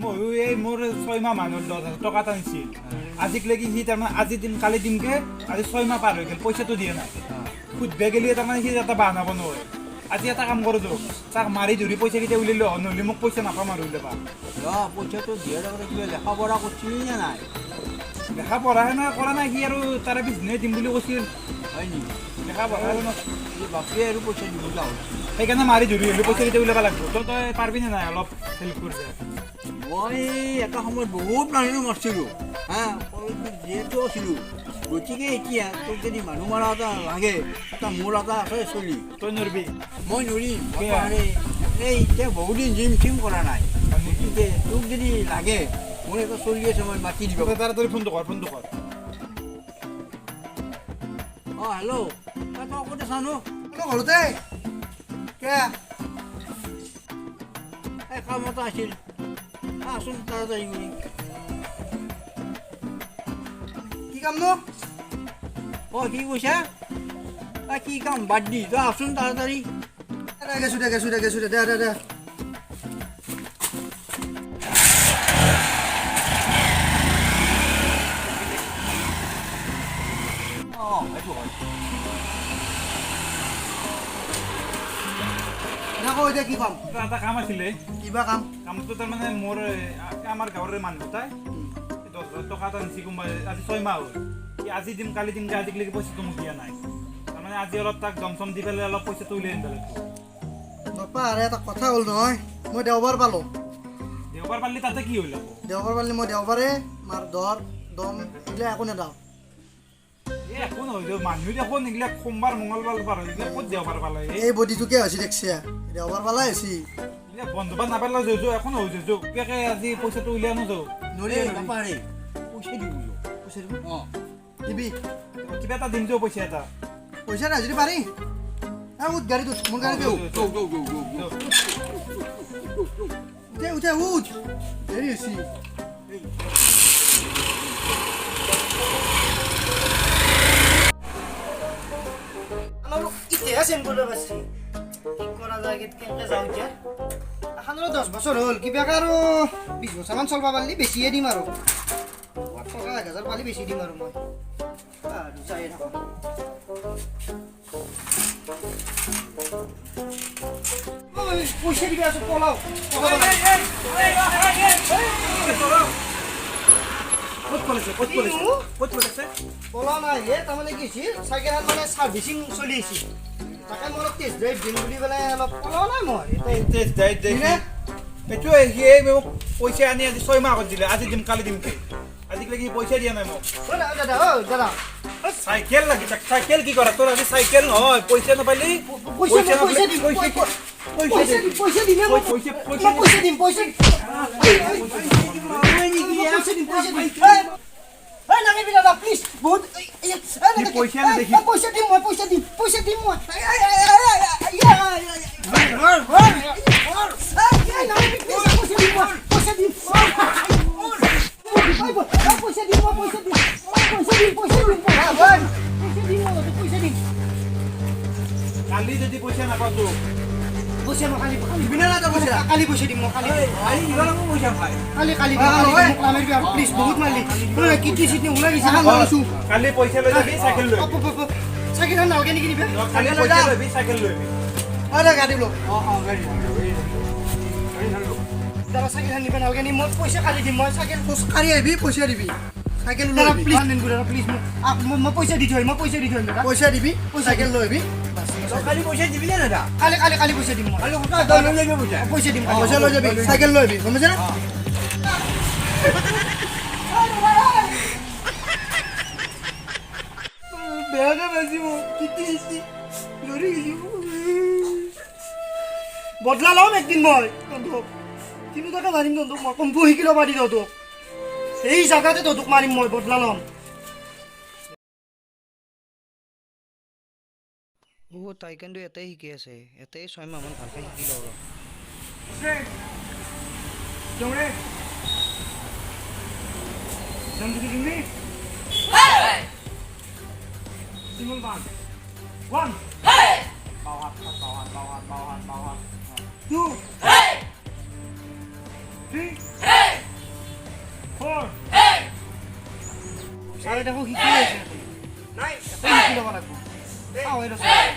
ময়ো এই মোৰ 6 মাহ মানুহৰ 10,000 টকা এটা নিছিল আজিলৈকে সি তাৰমানে আজি দিম কালি দিমকে আজি 6 মাহ পাৰ হৈ গ'ল পইচাটো দিয়া নাই সুধবে গেলি তাৰমানে সি এটা বাহানা বনোৱা আজি এটা কাম কৰোঁ দিয়ক তাক মাৰি ধৰি পইচাকেইটা উলিয়ালো নহ'লে মোক পইচা নাপাম আৰু উলিয়াবা পইচাটো দিয়াৰ আগতে কিবা লেখা পঢ়া কৰিছিলি নে নাই লেখা পঢ়াহে নাই কৰা নাই সি আৰু তাৰে বিজনেছ দিম বুলি কৈছিল হয় নেকি লেখা পঢ়া বাপৰে আৰু পইচা দিব যাওঁ সেইকাৰণে মাৰি ধৰি আহিলোঁ পইচাকেইটা উলিয়াব লাগিব তই পাৰিবিনে নাই অলপ হেল্প কৰিছে মই এটা সময়ত বহুত মানুহ মাৰিছিলোঁ হা যিহেতু আছিলোঁ গতিকে এতিয়া তোক যদি মানুহ মৰা এটা লাগে এটা মোৰ এটা আছে চলি তই নৰবি মই নৰিম এই এতিয়া বহুদিন জিম চিম কৰা নাই গতিকে তোক যদি লাগে মোৰ এটা চলি আছে মই মাতি দিব তাড়াতাড়ি ফোনটো কৰ অঁ হেল্ল' তই ক'ত আছানো ঘৰতে এই কাম এটা আছিল আচোন তাড়াতাড়ি কৰি কি কাম নো অঁ কি কৈছা কি কাম বাদ দি তই আচোন তাড়াতাড়ি গেছো দে অঁ সেইটো হয় আকৌ এতিয়া কি কাম এটা কাম আছিলে কিবা কাম কামটো তাৰমানে মোৰ আমাৰ গাঁৱৰে মানুহ তাই 10,000 টকা এটা নিছি কোনোবাই আজি 6 মাহ হ'ল আজি দিম কালি দিমকে আজিলৈকে পইচাটো মোক দিয়া নাই তাৰমানে আজি অলপ তাক জমচম দি পেলাই অলপ পইচাটো উলিয়াই আনিব লাগিব বাপা আৰু এটা কথা হ'ল নহয় মই দেওবাৰ পালোঁ দেওবাৰ পালি তাতে কি হ'ল আকৌ দেওবাৰ পালি মই দেওবাৰে মাৰ দম এইবিলাক একো নেদাওঁ একো নহয় মানুহ দেখোন এইবিলাক সোমবাৰ মঙলবাৰ পাৰ এইবিলাক ক'ত দেওবাৰ পালে এই বডিটোকে হৈছে দেখছি দেওবাৰ পালাই হৈছে বন্ধ বাৰ নাপালে যৌ একো নহয় যৌ কিয়াকে আজি পইচাটো উলিয়াই আনো যৌ নাপাৰে পইচা দিব অঁ দিবি কিবা এটা দিম যৌ পইচা এটা পইচা নাই যদি পাৰি উঠ গাড়ীটো মোৰ গাড়ী উঠ দেৰি হৈছে চেঞ্জ কৰিব পাৰিছে কি কৰা যায় কেনেকৈ যাওঁ এতিয়া এখনৰো 10 বছৰ হ'ল কিবাকে আৰু 20 বছৰমান চলিব পাৰিলে বেছিয়ে দিম আৰু 1,000 পালি বেছি দিম আৰু মই চাই থাকোঁ পইচা দিবি আছো পলাও পলাও নাই তাৰমানে কি হৈছিল চাইকেলখন মানে ছাৰ্ভিচিং চলি আছিল তাকে মই অলপ টেষ্ট ড্ৰাইভ দিম বুলি পেলাই অলপ পলাও নাই মই টেষ্ট ড্ৰাইভ এইটোৱে সি মোক পইচা আনি আজি 6 মাহ আগত দিলে আজি দিম কালি দিম আজিলৈকে সি পইচা দিয়া নাই মোক দাদা চাইকেল লাগি চাইকেল কি কৰা তোৰ আজি চাইকেল নহয় পইচা নাপালি কালি যদি পইচা নাপাওঁ তোক কালি পইচা দিম মই প্লিজ বহুত মাৰিলি কিডনি চিডনি ওলাই গৈছে কালি পইচা লৈ যাবি চাইকেল লৈ চাইকেলখন নালগে নেকি দিবি কালি পইচা লৈ চাইকেল লৈ গাড়ী ল দাদা চাইকেলখন নিব নালগে নি মই পইচা কালি দিম মই চাইকেল খোজকাঢ়ি আহিবি পইচা দিবি চাইকেল লৈ প্লিজ প্লিজ মই পইচা দি থৈ পইচা দিবি চাইকেল লৈ আহিবি কালি পইচা দিবি নে দাদা কালি পইচা দিম মই পইচা দিম পইচা লৈ যাবি চাইকেল লৈ আহিবি গম পাইছা বেয়াকে বাজি মোক কিটি লৰি বদলা ল'ম একদিন মই তহঁতক কিন্তু তাকে মাৰিম তহঁতক মই কম্পু শিকি ল'বা দি তহঁতক এই জাগাতে তহঁতক মাৰিম মই বদলা ল'ম তাই কিন্তু এটাই শিকি আছে এটাই 6 মাহমান ভালকৈ শিকি লওঁ ছাৰে দেখো শিকি আছে শিকি ল'ব লাগিব চাওঁ এইটো ছাৰ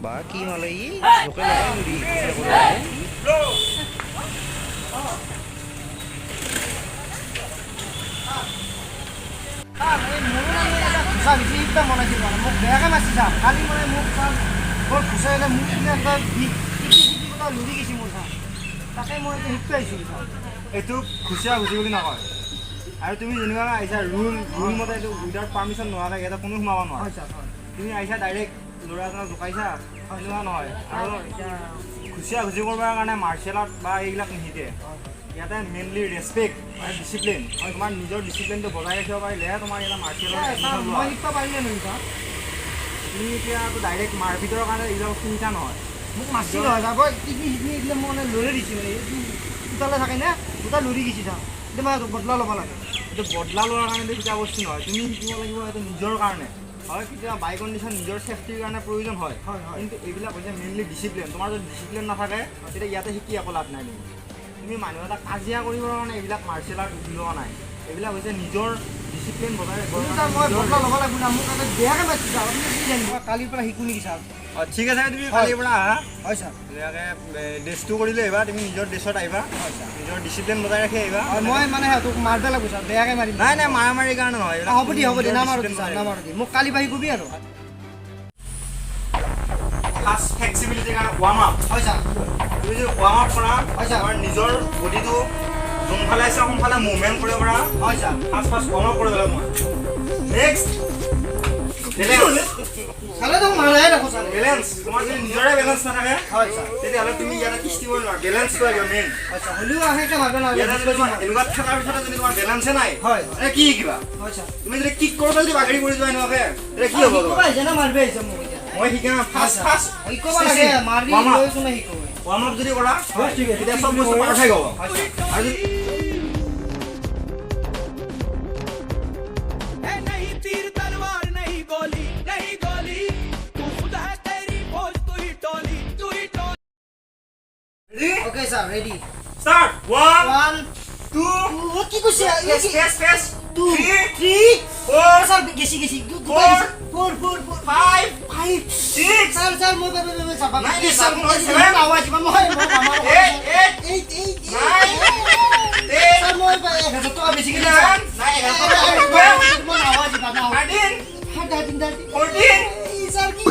বা কি মালে ই লোকে লগাই নুৰি বনাইছিল মানে মোক বেয়াকৈ মাছি চাম কালি মানে মোক বৰ ঘুচাই মোক একদম লুৰি গৈছে মোৰ চাম তাকে মই এতিয়া শিকি আহিছিলোঁ চাম এইটো খুচিয়া খুচি বুলি নকয় আৰু তুমি যেনেকুৱা আহিছা ৰুল মতে এইটো উইদাউট পাৰ্মিশ্যন নোহোৱাকৈ ইয়াতে কোনো সোমাব নোৱাৰে হয় ছাৰ হয় তুমি আহিছা ডাইৰেক্ট ল'ৰা এজনক জোকাইছা সেনেকুৱা নহয় আৰু এতিয়া খুচিয়া খুচি কৰিবৰ কাৰণে মাৰ্চিয়েল আৰ্ট বা এইবিলাক নিশিকে ইয়াতে মেইনলি ৰেচপেক্ট আৰু ডিচিপ্লিন তোমাৰ নিজৰ ডিচিপ্লিনটো বজাই ৰাখিব পাৰিলেহে তোমাৰ ইয়াতে মাৰ্চিয়েল আৰ্ট মই শিকিব পাৰিলে নহয় ছাৰ তুমি এতিয়াতো ডাইৰেক্ট মাৰপিটৰ কাৰণে এইবিলাক বস্তু শিকা নহয় মোক মাছি নহয় ছাৰ মই টিপি শিকি এইবিলাক মই মানে লৰি দিছোঁ মানে এইটো দুটালে থাকে নে দুটা লৰি গৈছে ছাৰ এতিয়া মই বদলা ল'ব লাগে এইটো বদলা লোৱাৰ কাৰণেতো শিকা বস্তু নহয় তুমি শিকিব লাগিব এইটো নিজৰ কাৰণে হয় কেতিয়াবা বাই কণ্ডিশ্যন নিজৰ ছেফটিৰ কাৰণে প্ৰয়োজন হয় হয়, হয়। কিন্তু এইবিলাক হৈছে মেইনলি ডিচিপ্লিন তোমাৰ যদি ডিচিপ্লিন নাথাকে তেতিয়া ইয়াতে শিকি একো লাভ নাই তুমি মানুহ এটা কাজিয়া কৰিবৰ কাৰণে এইবিলাক মাৰ্চিয়েল আৰ্ট লোৱা নাই এইবিলাক হৈছে নিজৰ ডিচিপ্লিন বজাই ছাৰ মই বদলা ল'ব লাগিব না মোক এটা বেয়াকৈ মাতিছে ছাৰ আপুনি কি জানিব মই কালিৰ পৰা শিকোঁ নেকি ছাৰ ঠিক আছে তুমি কালিৰ পৰা আহা হয় ছাৰ ধুনীয়াকৈ ড্ৰেছটো কৰি লৈ আহিবা তুমি নিজৰ ড্ৰেছত আহিবা নিজৰ ডিচিপ্লিন বজাই ৰাখি আহিবা হয় মই মানে সিহঁতক মাৰিব লাগিব ছাৰ বেয়াকৈ মাৰিম নাই নাই মাৰামাৰিৰ কাৰণে নহয় এইবিলাক হ'ব দিয়া নিজৰ নামাৰো discipline ছাৰ বজাই নামাৰো দি মোক কালি পাহি কবি আৰু ফাৰ্ষ্ট ফ্লেক্সিবিলিটিৰ কাৰণে ৱাৰ্ম আপ হয় ছাৰ তুমি যদি ৱাৰ্ম আপ কৰা হয় ছাৰ। তোমাৰ নিজৰ বডিটো যোনফালে আছে সোনফালে মুভমেণ্ট কৰিব পাৰা হয় ছাৰ ফাৰ্ষ্ট ৱাৰ্ম আপ কৰিব লাগিব মই নেক্সট বেলেঞ্চ ছাৰে তো মাৰাই ৰাখো ছাৰ বেলেঞ্চ তোমাৰ যদি নিজৰে বেলেঞ্চ নাথাকে হয় ছাৰ তেতিয়াহ'লে তুমি ইয়াতে কিস্তিব নোৱাৰা বেলেঞ্চটো লাগিব মেইন হয় ছাৰ হ'লেও আহেকৈ মাৰিব ইয়াতে যদি তোমাৰ নালাগে এনেকুৱা থকাৰ পিছতে যদি তোমাৰ বেলেঞ্চে নাই হয় তেতিয়া কি শিকিবা হয় ছাৰ তুমি যদি কিক কৰোঁতে যদি বাগৰি পৰি যোৱা এনেকুৱাকে তেতিয়া কি হ'ব শিকব তোমাৰ? আহিছে না মাৰিব আহিছে মোক এতিয়া মই শিকাম ফাৰ্ষ্ট শিকব লাগে মাৰি লৈ কোনে শিকব ৱাৰ্ম আপ যদি কৰা হয়, ঠিক আছে। তেতিয়া চব বস্তু পাৰফেক্ট হ'ব আৰু যদি नहीं तीर तलवार नहीं गोली तू खुद है तेरी फौज तू ही टोली ओके ছাৰ ৰেডি start 1 1 2 2 কি কৈছে space 2 3 3 4 ছাৰ গেছি 4 4 4 5 5 6 ছাৰ ছাৰ মই চাবা নাই, নাই, ছাৰ, মই seven, আৱাজ মই 8 8 8 9 ছাৰ মই 1000 টকা বেছি কিনে 11 9 মই আৱাজ দিবা না 13 14 14 ছাৰ কি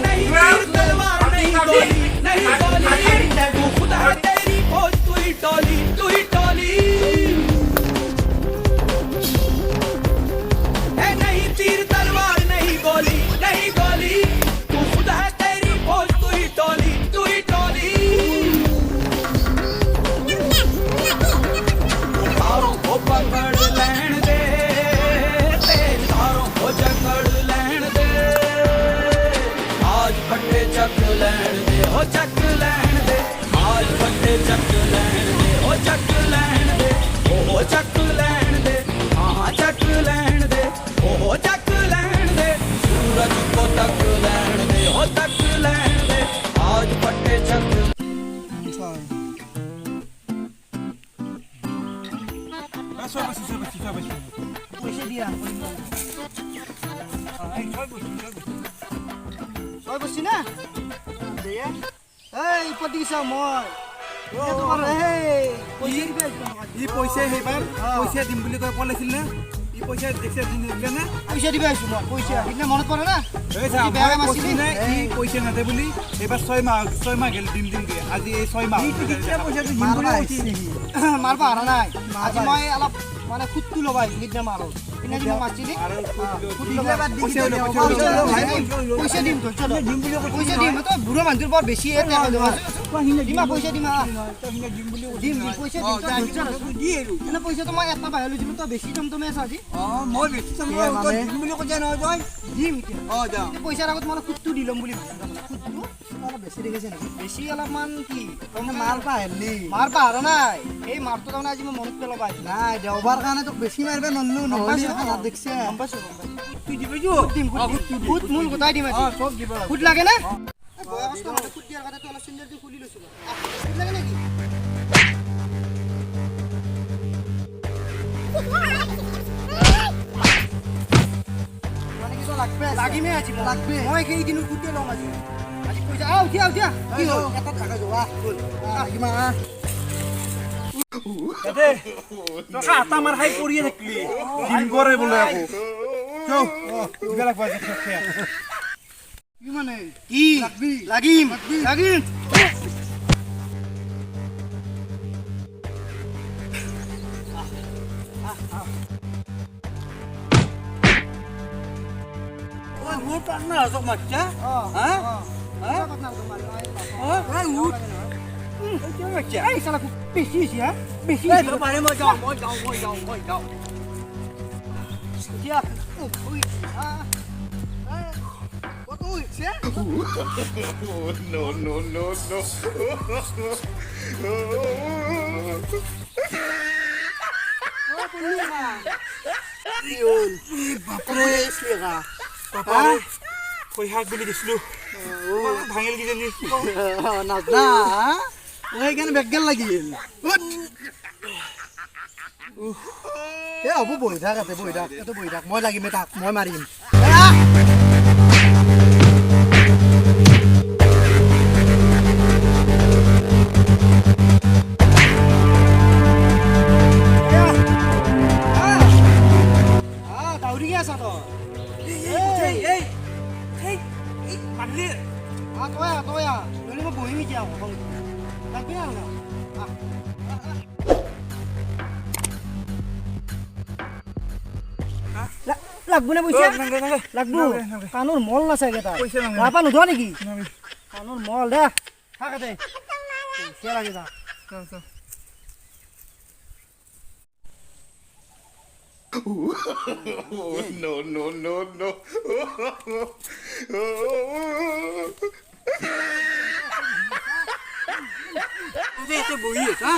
नहीं तीर तलवार नहीं गोली तू खुद है तेरी फौज तू ही टोली नहीं तीर तलवार नहीं गोली तू खुद है तेरी फौज तू ही टोली तारों को पकड़ लैण दे तेज तारों को जकड़ लैण दे आज फटे चक लैण दे हो चक लैण दे आज फटे चक लैण दे हो चक लैण दे हो चक लैण दे हाँ चक लैण दे हो चक लैण दे सूरज को तक लैण दे हो तक लैण दे आज फटे चक ছয় পাইছোঁ পইচা দিয়া ছয় বস্তু না এই পতি গেছা মই এতিয়া তোমাৰ পইচা দিবা ই পইচা সেইবাৰ পইচা দিম বুলি কৈ ক'লেছিল নে ই পইচা দেখছে দিলে নে পইচা দিবা আহিছোঁ মই পইচা সিদিনা মনত পৰে না এই চা, ই বেয়াকৈ মই মাৰিছিলি? কৈছোঁ নে ই পইচা নাদে বুলি এইবাৰ 6 মাহ গেল দিমকে আজি এই 6 মাহ মাৰবা হাৰা নাই আজি মই অলপ মানে খুদটো ল'বা আহিছোঁ সিদিনা মাৰো সিদিনা যি মই মাৰিছিলি পইচা দিম পইচা দিম তই বুঢ়া মানুহটোৰ বৰ বেছি দিমা পইচা দিমা দিম পইচা দিম এনে পইচাটো মই এটা বাহিৰ লৈছিলোঁ তই বেছি দাম তুমি আছা আজি দিম এতিয়া পইচাৰ আগত মই খুদটো দি ল'ম বুলি ভাবিছোঁ খুদটো অলপ বেছি দেখিছে নেকি বেছি অলপমান কি তাৰমানে মাৰ পা হেলি মাৰ পাহৰা নাই এই মাৰটো তাৰমানে আজি মই মনত পেলাব আহিছোঁ নাই দেওবাৰ কাৰণে তোক বেছি মাৰিব নল্লো নহ'লে খানা দেখছে গম পাইছোঁ গম পাইছোঁ তুই দিবি যো দিম ফুট মূল গোটাই দিম আজি চব দিব ফুট লাগে নে বয়সটো মানে ফুট দিয়াৰ কাৰণে অলপ চেণ্ডেলটো খুলি লৈছোঁ ফুট লাগে নেকি মানে কি তো লাগবে লাগিমে আজি মই লাগবে মই সেইদিনো ফুটে ল'ম আজি আজি পইচা উঠা কি হ'ল এটা থাকা যোৱা লাগিমা ইয়াতে টকা আটা মাৰ খাই পৰিয়ে থাকলি দিন কৰে বোলে আকৌ চৌ দিবা লাগব আজি খেয়া কি মানে কি লাগিম লাগিম ওই উঠ না সব মাচ্চা হ্যাঁ হ্যাঁ ওই উঠ কি মাচ্চা এই শালা খুব বেছি হৈছে হা বেছি এই বাবারে মই যাও দিয়া ওই কত হইছে বাপরে সেগা পাপাৰে কই শাক বুলি দিছিলো ভাঙিল কিজানি নাজনা মই সেইকাৰণে বেগেল লাগিল এ হ'ব বহি থাক এতে বহি থাক মই লাগিমে তাক মই মাৰিম দাউৰি আছা তই মানলি তই নহ'লে মই বহিম এতিয়া লাগবি না লাগবো নে পইচা লাগবো কাণৰ মল নাচাগে তাৰ পইচা নালাগে। গা পা নোধোৱা নেকি কাণৰ মল দে থাকতে পইচা লাগে যা এতে বহি আছা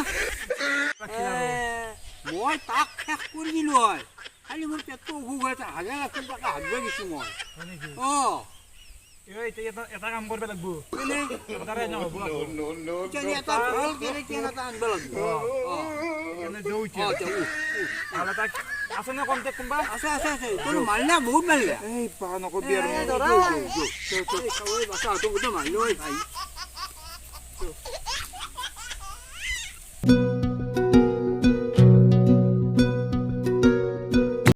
মই তাক শেষ কৰি দিলো হয় খালি মোৰ পেটটো অসুখ হৈ আছে হাজাৰ আছিল তাকে হাজিব গৈছো মই এটা কাম কৰিব লাগব তাৰে নহ'ব এটা ভাল কেনে এটা আনিব লাগিব নহ'লে তাক আছে নে কণ্টেক্ট কোনোবা আছে তোৰ মাৰিলা বহুত মাৰিলা এই পা নকবি আৰু বাচা তোৰ গোটেই মাৰিলো ভাই